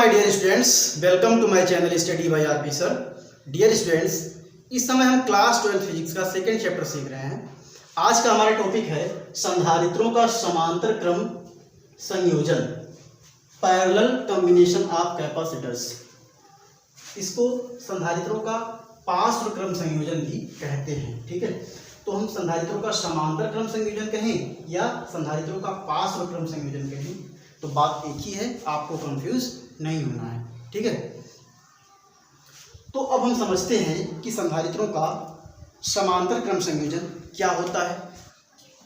Dear students, welcome to my channel study by RP sir. Dear students, इस समय हम class 12 physics का second chapter सीख रहे हैं। आज का हमारा टॉपिक है संधारित्रों का समांतर क्रम संयोजन, पैरेलल कॉम्बिनेशन ऑफ कैपेसिटर्स। इसको संधारित्रों का पार्श्व क्रम संयोजन भी कहते हैं। ठीक है, तो हम संधारित्रों का समांतर क्रम संयोजन कहें या संधारित्रों का पार्श्व क्रम संयोजन कहें, तो बात एक ही है, आपको कंफ्यूज नहीं होना है। ठीक है, तो अब हम समझते हैं कि संधारित्रों का समांतर क्रम संयोजन क्या होता है।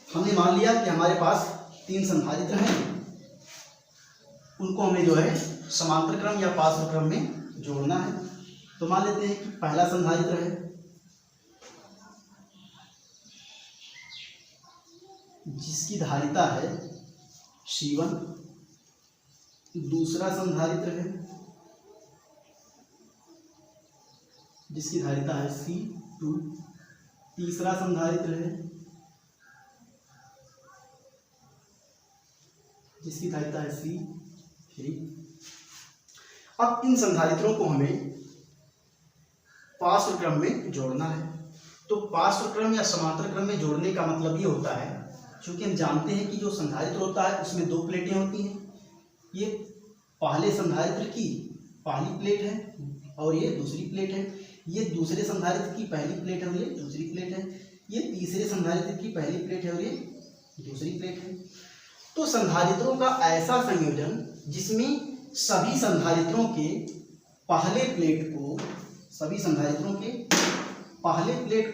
हमने मान लिया कि हमारे पास तीन संधारित्र हैं, उनको हमें जो है समांतर क्रम या पार्श्व क्रम में जोड़ना है। तो मान लेते हैं कि पहला संधारित्र है जिसकी धारिता है C1, दूसरा संधारित्र है जिसकी धारिता है C2, तीसरा संधारित्र है जिसकी धारिता है C3। अब इन संधारित्रों को हमें पार्श्व क्रम में जोड़ना है। तो पार्श्व क्रम या समांतर क्रम में जोड़ने का मतलब ये होता है, क्योंकि हम जानते हैं कि जो संधारित्र होता है उसमें दो प्लेटें होती हैं। ये पहले संधारित्र की पहली प्लेट है और ये दूसरी प्लेट है। ये दूसरे संधारित्र की पहली प्लेट है और ये दूसरी प्लेट है। ये तीसरे संधारित्र की पहली प्लेट है और ये दूसरी प्लेट है। तो संधारित्रों का ऐसा संयोजन जिसमें सभी संधारित्रों के पहले प्लेट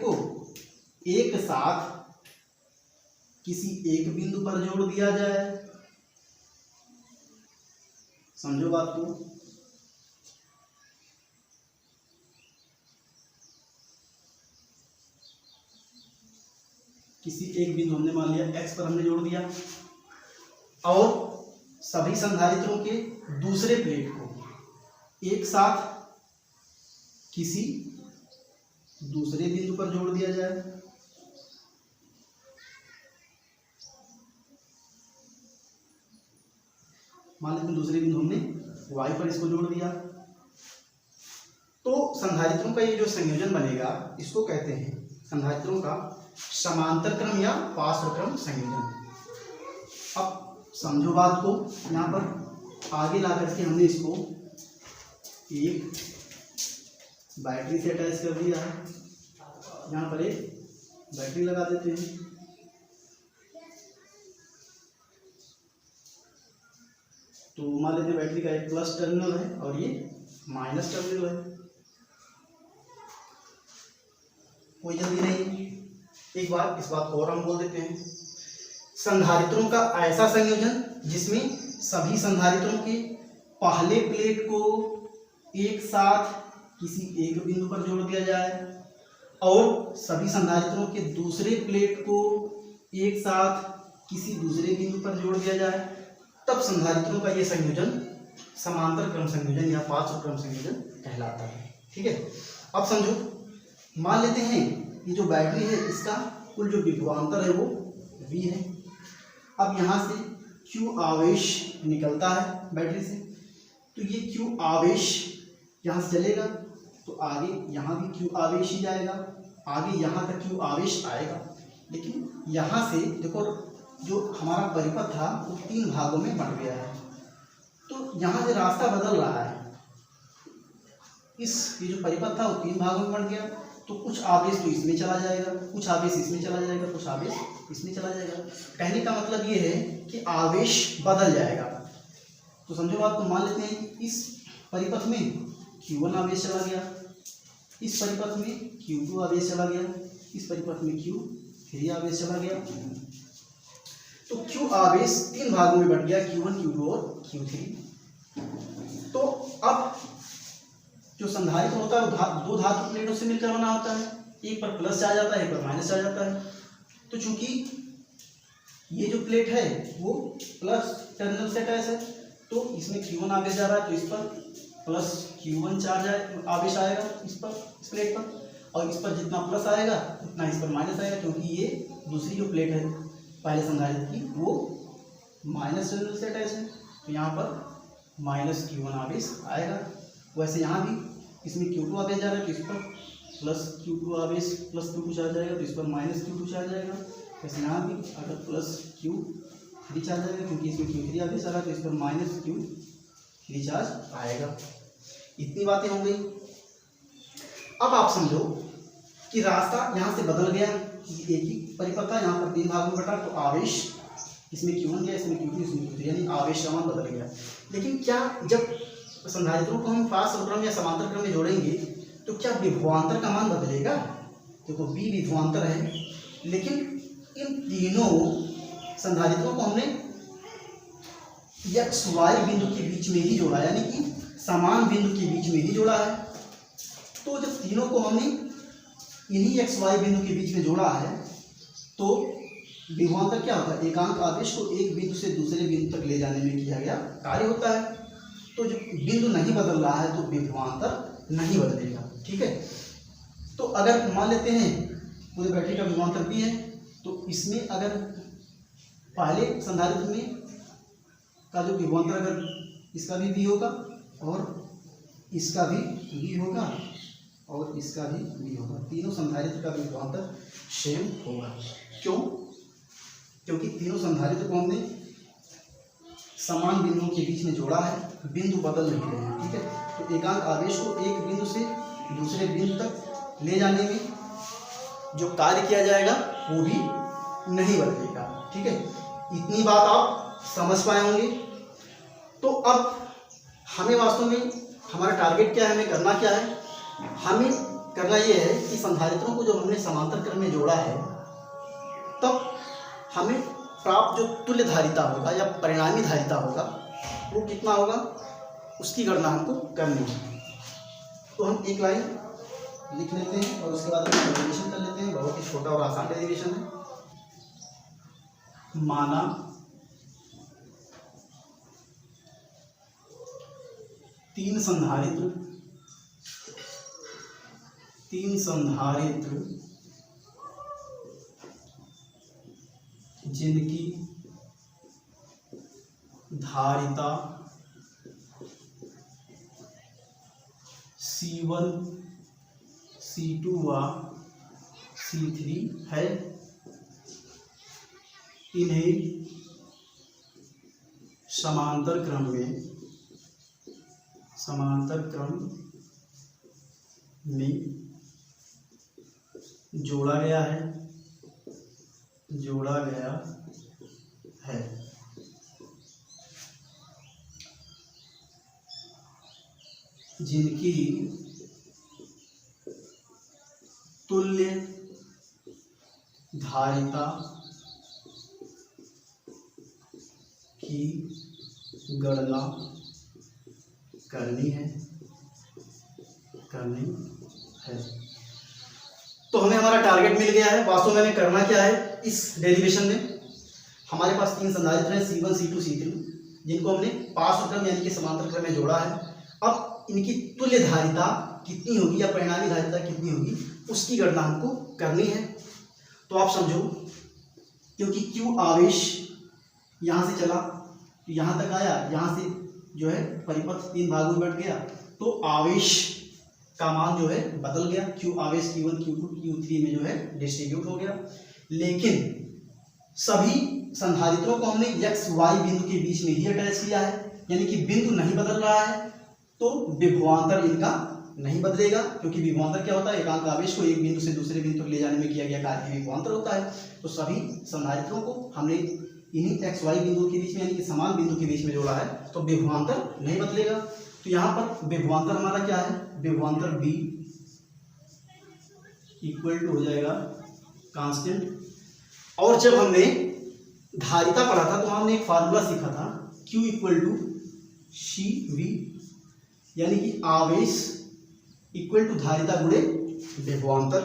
को एक साथ किसी एक बिंदु पर जोड़ दिया जाए। समझो बात को। किसी एक बिंदु हमने मान लिया x पर हमने जोड़ दिया, और सभी संधारित्रों के दूसरे प्लेट को एक साथ किसी दूसरे बिंदु पर जोड़ दिया जाए। मान लेते हैं दूसरे बिंदु हमने y पर इसको जोड़ दिया, तो संधारित्रों का ये जो संयोजन बनेगा इसको कहते हैं संधारित्रों का समांतर क्रम या पार्श्व क्रम संयोजन। अब समझो बात को। यहाँ पर आगे ला करके हमने इसको एक बैटरी से अटैच कर दिया है। यहाँ पर एक बैटरी लगा देते हैं। तो मान लेते हैं बैटरी का एक प्लस टर्मिनल है और ये माइनस टर्मिनल है। कोई जल्दी नहीं, एक बार इस बात को और हम बोल देते हैं। संधारित्रों का ऐसा संयोजन जिसमें सभी संधारित्रों के पहले प्लेट को एक साथ किसी एक बिंदु पर जोड़ दिया जाए और सभी संधारित्रों के दूसरे प्लेट को एक साथ किसी दूसरे बिंदु पर जोड़ दिया जाए, तब संधारित्रों का ये संयोजन समांतर क्रम संयोजन या पार्श्व क्रम संयोजन कहलाता है। ठीक है, अब समझो, मान लेते हैं ये जो बैटरी है इसका कुल जो विभवांतर है वो V है। अब यहाँ से Q आवेश निकलता है बैटरी से, तो ये Q आवेश यहाँ से चलेगा तो आगे यहाँ भी Q आवेश ही जाएगा, आगे यहाँ तक Q आवेश आएगा। लेकिन यहाँ से देखो, जो हमारा परिपथ था वो तीन भागों में बंट गया है, तो यहाँ से रास्ता बदल रहा है। ये जो परिपथ था वो तीन भागों में बंट गया, तो कुछ आवेश तो इसमें चला जाएगा, कुछ आवेश इसमें चला जाएगा, कुछ आवेश इसमें चला जाएगा। कहने का मतलब ये है कि आवेश बदल जाएगा। तो समझो बात को। मान लेते हैं इस परिपथ में Q1 आवेश चला गया, इस परिपथ में Q2 आवेश चला गया, इस परिपथ में Q3 आवेश चला गया। तो Q आवेश तीन भागों में बंट गया, Q1, Q2 और Q3। तो अब जो संधारित्र होता है वो दो धातु प्लेटों से मिलकर बना होता है, एक पर प्लस आ जाता है, एक पर माइनस आ जाता है। तो चूंकि ये जो प्लेट है वो प्लस टर्मिनल से अटैच है, तो इसमें Q1 आवेश जा रहा है, तो इस पर प्लस Q1 चार्ज आवेश आएगा इस प्लेट पर, और इस पर जितना प्लस आएगा उतना इस पर माइनस आएगा, क्योंकि ये दूसरी जो प्लेट है पहले संधारित्र की वो माइनस टर्मिनल से अटैच है। तो यहाँ पर माइनस Q1 आवेश आएगा। वैसे यहाँ भी इसमें Q2 आवेश जा रहा है तो इस पर प्लस Q2 आवेश प्लस Q2 चार्ज आएगा तो इस पर माइनस Q2 चार्ज आएगा। वैसे यहाँ भी अगर प्लस Q3 चार्ज आएगा क्योंकि इसमें Q3 आवेश आ रहा है तो इस पर माइनस Q3 चार्ज आएगा। इतनी बातें हो गई। अब आप समझो कि रास्ता यहाँ से बदल गया, एक ही परिपथ था, यहाँ पर 3 भागों में बटा, तो आवेश इसमें Q1 गया, इसमें Q2, इसमें Q3, यानी आवेश का मान बदल गया। लेकिन क्या जब संधारित्रों को हम पार्श्व क्रम या समांतर क्रम में जोड़ेंगे तो क्या विभवांतर का मान बदलेगा? देखो B विभवांतर है, लेकिन इन तीनों संधारित्रों को हमने x y बिंदु के बीच में ही जोड़ा, यानी कि समान बिंदु के बीच में ही जोड़ा है। तो जब तीनों को हमने इन्हीं x y बिंदु के बीच में जोड़ा है तो विभवांतर क्या होता है? एकांक आवेश को एक बिंदु से दूसरे बिंदु तक ले जाने में किया गया कार्य होता है। तो जब बिंदु नहीं बदल रहा है तो विभवांतर नहीं बदलेगा। ठीक है, तो अगर मान लेते हैं पूरे बैटरी का विभवांतर भी है तो इसमें अगर पहले संधारित्र में का जो विभवांतर अगर इसका भी V होगा और इसका भी V होगा और इसका भी V होगा, तीनों संधारित्र का विभवांतर सेम होगा। क्यों? क्योंकि तीनों संधारित्र को हमने समान बिंदुओं के बीच में जोड़ा है, बिंदु बदल नहीं रहे हैं। ठीक है, तो एकांक आवेश को एक बिंदु से दूसरे बिंदु तक ले जाने में जो कार्य किया जाएगा वो भी नहीं बदलेगा। ठीक है, इतनी बात आप समझ पाए होंगे। तो अब हमें वास्तव में हमारा टारगेट क्या है, हमें करना क्या है? हमें करना ये है कि संधारित्रों को जो हमने समांतर क्रम में जोड़ा है तब हमें प्राप्त जो तुल्य धारिता होगा या परिणामी धारिता होगा वो कितना होगा, उसकी गणना हमको करनी है। तो हम एक लाइन लिख लेते हैं और उसके बाद हम डेरिवेशन कर लेते हैं। बहुत ही छोटा और आसान डेरिवेशन है। माना तीन संधारित्र जिनकी धारिता C1, C2 व C3 है, इन्हें समांतर क्रम में जोड़ा गया है। जिनकी तुल्य धारिता की गणना करनी है। तो हमें हमारा टारगेट मिल गया है। वास्तव में हमें करना क्या है? इस डेरिवेशन में हमारे पास तीन संधारित्र हैं C1, C2, C3, जिनको हमने पार्श्व क्रम यानी कि समांतर क्रम में जोड़ा है। अब इनकी तुल्य धारिता कितनी होगी या परिणामी धारिता कितनी होगी उसकी गणना हमको करनी है। तो आप समझो, क्योंकि Q आवेश यहाँ से चला तो यहाँ तक आया, यहाँ से जो है परिपथ 3 भागों में बट गया, तो आवेश का मान जो है बदल गया। Q आवेश Q1, Q2, Q3 में जो है डिस्ट्रीब्यूट हो गया। लेकिन सभी संधारित्रों को हमने x y बिंदु के बीच में ही अटैच किया है, यानी कि बिंदु नहीं बदल रहा है, तो विभवांतर इनका नहीं बदलेगा। क्योंकि विभवांतर क्या होता है? एकांक आवेश को एक बिंदु से दूसरे बिंदु तक ले जाने में किया गया कार्य विभवांतर होता है। तो सभी संधारित्रों को हमने इन्हीं x y बिंदु के बीच में यानी कि समान बिंदु के बीच में जोड़ा है, तो विभवांतर नहीं बदलेगा। तो यहाँ पर विभवांतर हमारा क्या है? विभवांतर B इक्वल टू हो जाएगा कांस्टेंट। और जब हमने धारिता पढ़ा था तो हमने एक फार्मूला सीखा था Q इक्वल टू CV, यानी कि आवेश इक्वल टू धारिता गुणे विभवांतर।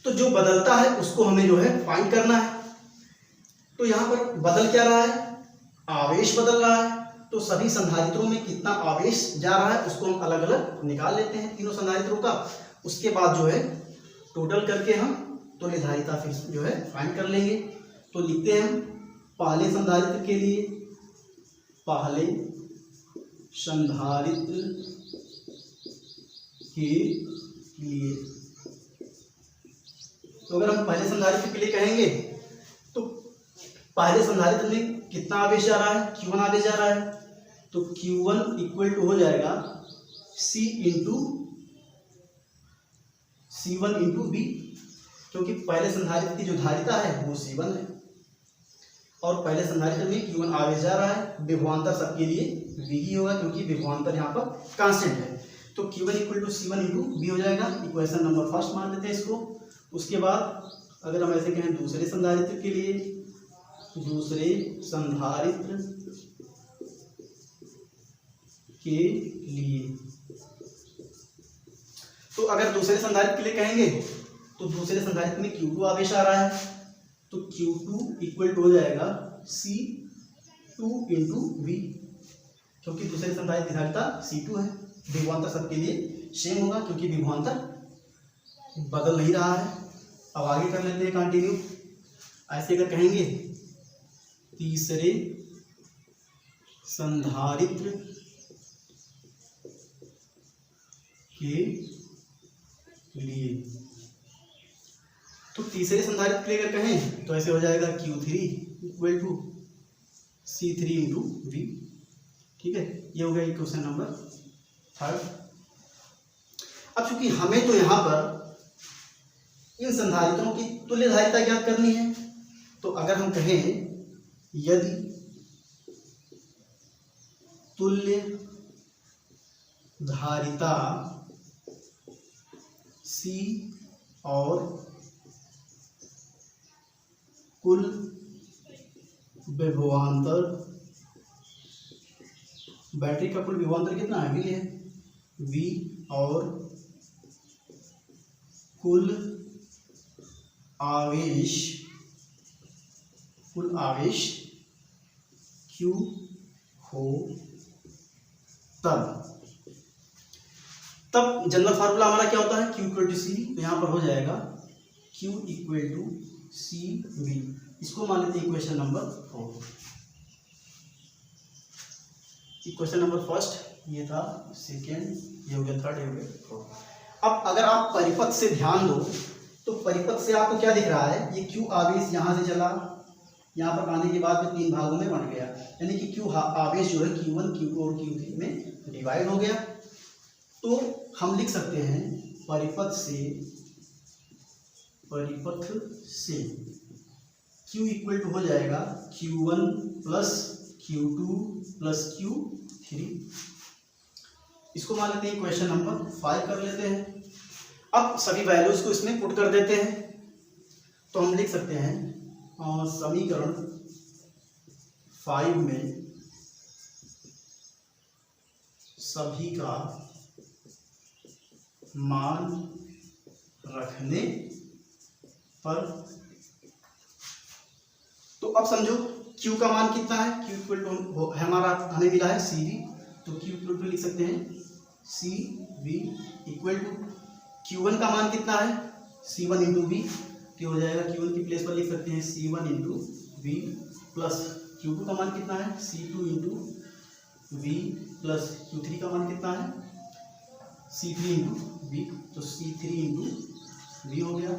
तो जो बदलता है उसको हमें जो है फाइंड करना है। तो यहाँ पर बदल क्या रहा है? आवेश बदल रहा है। तो सभी संधारित्रों में कितना आवेश जा रहा है उसको हम अलग अलग निकाल लेते हैं तीनों संधारित्रों का। उसके बाद जो है टोटल करके हम तुल्य धारिता फिर जो है फाइंड कर लेंगे। तो लिखते हैं हम पहले संधारित्र के लिए पहले संधारित्र के लिए। तो अगर हम पहले संधारित्र के लिए कहेंगे तो पहले संधारित्र में कितना आवेश जा रहा है, Q1 आवेश जा रहा है, तो Q1 इक्वल टू हो जाएगा C into C1 into B, क्योंकि पहले संधारित्र की जो धारिता है वो C1 है और पहले संधारित्र में Q1 आवेश जा रहा है। विभवांतर सबके लिए V ही होगा क्योंकि विभवांतर यहाँ पर कांस्टेंट है। तो Q1 equal to C1 into B हो जाएगा। इक्वेशन नंबर फर्स्ट मान लेते हैं इसको। उसके बाद अगर हम ऐसे कहें दूसरे संधारित्र के लिए, दूसरे संधारित्र के लिए, तो अगर दूसरे संधारित्र के लिए कहेंगे तो दूसरे संधारित्र में Q2 आवेश आ रहा है, तो Q2 इक्वल टू हो जाएगा C2 इंटू V, क्योंकि दूसरे संधारित्र की धारिता C2 है। विभवांतर सबके लिए सेम होगा क्योंकि विभवांतर बदल नहीं रहा है। अब आगे कर लेते हैं कंटिन्यू। ऐसे अगर कहेंगे तीसरे संधारित्र के लिए, तो तीसरे संधारित्र के लिए अगर कहें तो ऐसे हो जाएगा Q3 equal to C3 into V। ठीक है, ये हो गया क्वेश्चन नंबर थर्ड। अब चूंकि हमें तो यहाँ पर इन संधारित्रों की तुल्य धारिता ज्ञात करनी है, तो अगर हम कहें यदि तुल्य धारिता C और कुल विभवांतर, बैटरी का कुल विभवांतर कितना है, V है, V और कुल आवेश Q हो तब जनरल फार्मूला हमारा क्या होता है, Q इक्वल टू C। तो यहाँ पर हो जाएगा Q इक्वल टू CV। इसको मान लेते हैं equation number 4। Equation number first ये था, सेकेंड ये हो गया, थर्ड ये हो गया, फोर्थ। अब अगर आप परिपथ से ध्यान दो तो परिपथ से आपको क्या दिख रहा है, ये Q आवेश यहाँ से चला, यहाँ पर आने के बाद में 3 भागों में बंट गया, यानी कि Q आवेश जो है Q1, Q2 और Q3 में डिवाइड हो गया। तो हम लिख सकते हैं परिपथ से Q इक्वल टू हो जाएगा Q1 plus Q2 plus Q3। इसको मान लेते हैं इक्वेशन नंबर 5 कर लेते हैं। अब सभी वैल्यूज को इसमें पुट कर देते हैं, तो हम लिख सकते हैं समीकरण 5 में सभी का मान रखने पर, तो अब समझो Q का मान कितना है, Q इक्वल टू हमारा हमें मिला है CV, तो Q इक्वल टू लिख सकते हैं CV इक्वल टू Q1 का मान कितना है, C1 इंटू V, तो हो जाएगा Q1 की प्लेस पर लिख सकते हैं C1 into V plus Q2 का मान कितना है, C2 into V plus Q3 का मान कितना है, C3 इंटू V, तो C3 इंटू V हो गया।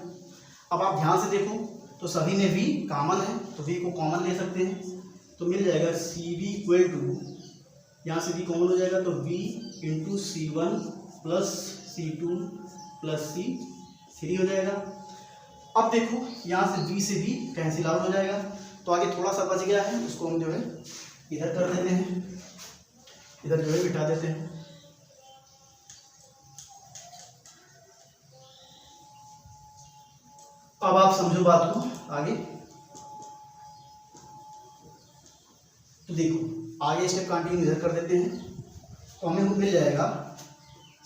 अब आप ध्यान से देखो तो सभी में V कॉमन है, तो V को कॉमन ले सकते हैं, तो मिल जाएगा CV इक्वल टू, यहाँ से V कॉमन हो जाएगा तो V into C1 plus C2 plus C3 हो जाएगा। अब देखो यहाँ से V से V कैंसिल आउट हो जाएगा, तो आगे थोड़ा सा बच गया है, उसको हम जो है इधर कर देते हैं, इधर जो है बिठा देते हैं। अब आप समझो बात को आगे, तो देखो आगे स्टेप कंटिन्यू इधर कर देते हैं, तो हमें मिल जाएगा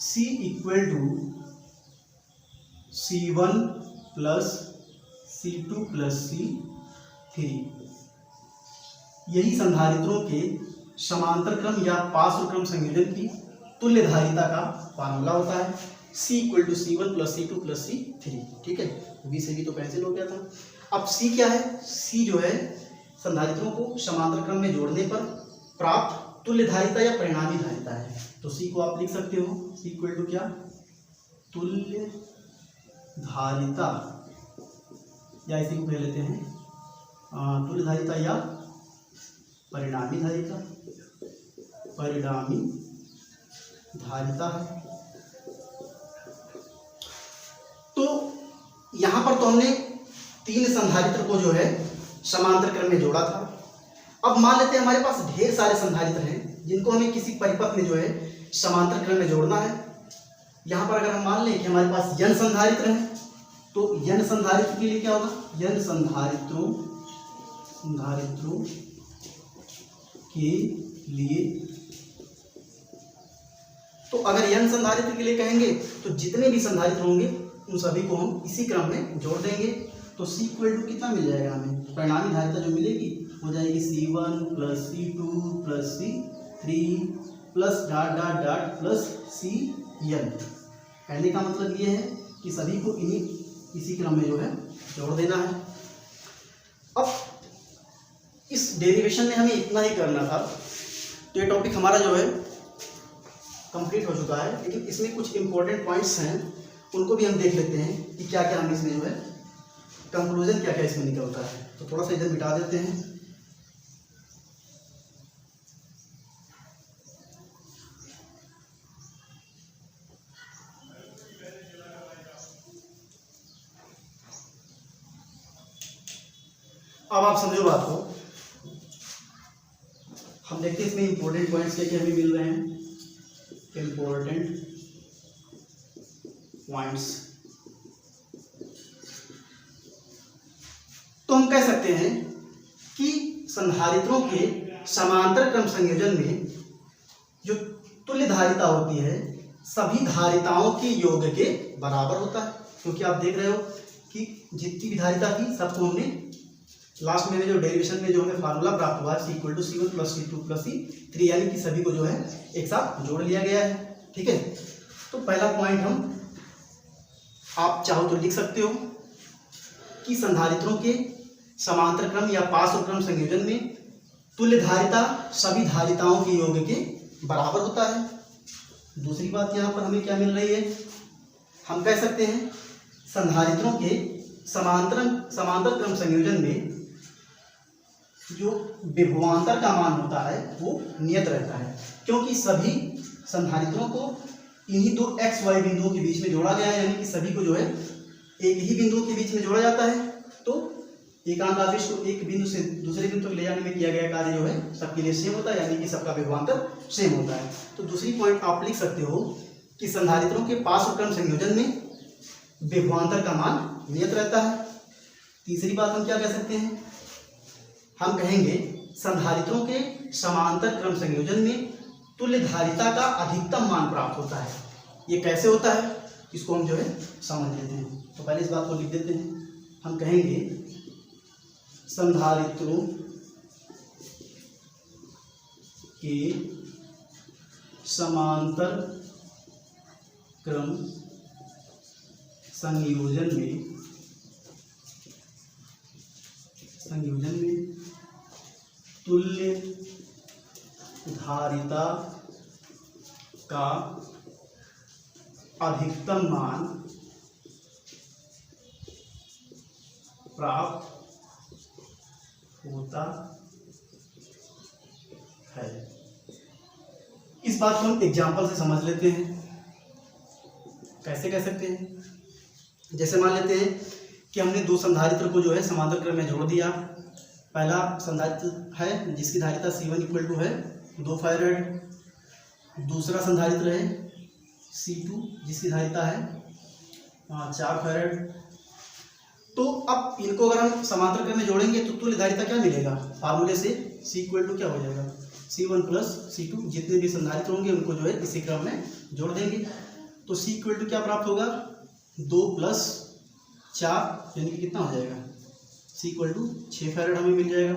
C equal to C1 plus C2 plus C3। यही संधारित्रों के समांतर क्रम या पार्श्व क्रम संयोजन की तुल्य धारिता का फार्मूला होता है, C equal to C1 plus C2 plus C3। ठीक है, V से भी तो कैंसिल हो गया था। अब C क्या है, C जो है संधारित्रों को समांतर क्रम में जोड़ने पर प्राप्त तुल्य धारिता या परिणामी धारिता है। तो सी को आप लिख सकते हो, सी इक्वल टू क्या, तुल्य धारिता, या इसी को कह लेते हैं तुल्य धारिता या परिणामी धारिता, परिणामी धारिता है। तो यहां पर तो हमने 3 संधारित्र को जो है समांतर क्रम में जोड़ा था। अब मान लेते हैं हमारे पास ढेर सारे संधारित्र हैं जिनको हमें किसी परिपथ में जो है समांतर क्रम में जोड़ना है। यहाँ पर अगर हम मान लें कि हमारे पास n संधारित्र हैं, तो n संधारित्र के लिए क्या होगा, n संधारित्रों के लिए, तो अगर n संधारित्र के लिए कहेंगे तो जितने भी संधारित्र होंगे उन सभी को हम इसी क्रम में जोड़ देंगे। तो C इक्वल टू कितना मिल जाएगा हमें, परिणामी धारिता जो मिलेगी हो जाएगी C1 plus C2 plus C3 plus dot dot dot plus Cn। कहने का मतलब ये है कि सभी को इसी क्रम में जो है जोड़ देना है। अब इस डेरिवेशन में हमें इतना ही करना था, तो ये टॉपिक हमारा जो है कंप्लीट हो चुका है। लेकिन इसमें कुछ इंपॉर्टेंट पॉइंट्स हैं, उनको भी हम देख लेते हैं कि क्या क्या हम इसमें जो है कंक्लूजन क्या क्या इसमें निकलता है। तो थोड़ा सा इधर मिटा देते हैं। अब आप समझो बात को, हम देखते हैं इसमें इंपॉर्टेंट पॉइंट्स क्या क्या हमें मिल रहे हैं। इंपॉर्टेंट पॉइंट्स, तो हम कह सकते हैं कि संधारित्रों के समांतर क्रम संयोजन में जो तुल्य धारिता होती है सभी धारिताओं के योग के बराबर होता है। क्योंकि आप देख रहे हो कि जितनी भी धारिता थी सबको हमने लास्ट में जो डेरिवेशन में जो हमें फार्मूला प्राप्त हुआ C equal to C1 plus C2 plus C3, यानी कि सभी को जो है एक साथ जोड़ लिया गया है। ठीक है, तो पहला पॉइंट हम आप चाहो तो लिख सकते हो कि संधारित्रों के समांतर क्रम या पार्श्व क्रम संयोजन में तुल्य धारिता सभी धारिताओं के योग के बराबर होता है। दूसरी बात यहाँ पर हमें क्या मिल रही है, हम कह सकते हैं संधारित्रों के समांतर क्रम संयोजन में जो विभवांतर का मान होता है वो नियत रहता है, क्योंकि सभी संधारित्रों को इन्हीं दो XY बिंदुओं के बीच में जोड़ा गया है। यानी कि सभी को जो है एक ही बिंदुओं के बीच में जोड़ा जाता है। तो एकांक आवेश को एक बिंदु से दूसरे बिंदु तक ले जाने में किया गया कार्य जो है सबके लिए सेम होता है, यानी कि सबका विभवांतर सेम होता है। तो दूसरी पॉइंट आप लिख सकते हो कि संधारित्रों के पार्श्व क्रम संयोजन में विभवांतर का मान नियत रहता है। तीसरी बात हम क्या कह सकते हैं, हम कहेंगे संधारित्रों के समांतर क्रम संयोजन में तुल्य धारिता का अधिकतम मान प्राप्त होता है। ये कैसे होता है इसको हम जो है समझ लेते हैं। तो पहले इस बात को लिख देते हैं। हम कहेंगे संधारित्रों के समांतर क्रम संयोजन में तुल्य धारिता का अधिकतम मान प्राप्त होता है। इस बात को हम एग्जाम्पल से समझ लेते हैं। कैसे कह सकते हैं, जैसे मान लेते हैं कि हमने दो संधारित्र को जो है समांतर क्रम में जोड़ दिया। पहला संधारित्र है जिसकी धारिता C1 इक्वल टू है 2 फैराड, दूसरा संधारित्र है C2 जिसकी धारिता है 4 फैराड। तो अब इनको अगर हम समांतर क्रम में जोड़ेंगे तो तुल्य धारिता क्या मिलेगा, फार्मूले से C इक्वल टू क्या हो जाएगा, C1 प्लस C2। जितने भी संधारित्र होंगे उनको जो है इसी क्रम में जोड़ देंगे। तो C इक्वल टू क्या प्राप्त होगा, 2 प्लस 4 यानी कि कितना हो जाएगा, C इक्वल टू 6 फैराड हमें मिल जाएगा।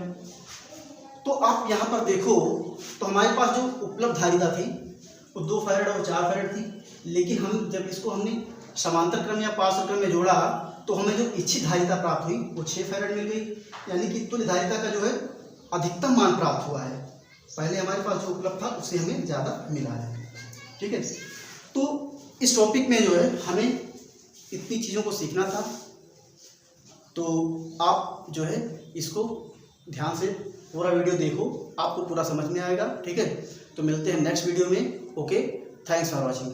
तो आप यहाँ पर देखो तो हमारे पास जो उपलब्ध धारिता थी वो 2 फैराड और 4 फैराड थी, लेकिन हम जब इसको हमने समांतर क्रम या पार्श्व क्रम में जोड़ा तो हमें जो इच्छित धारिता प्राप्त हुई वो 6 फैराड मिल गई। यानी कि तुल्य धारिता का जो है अधिकतम मान प्राप्त हुआ है। पहले हमारे पास जो उपलब्ध था उससे हमें ज़्यादा मिला है। ठीक है, तो इस टॉपिक में जो है हमें इतनी चीज़ों को सीखना था। तो आप जो है इसको ध्यान से पूरा वीडियो देखो, आपको पूरा समझ में आएगा। ठीक है, तो मिलते हैं नेक्स्ट वीडियो में। Okay, thanks for watching.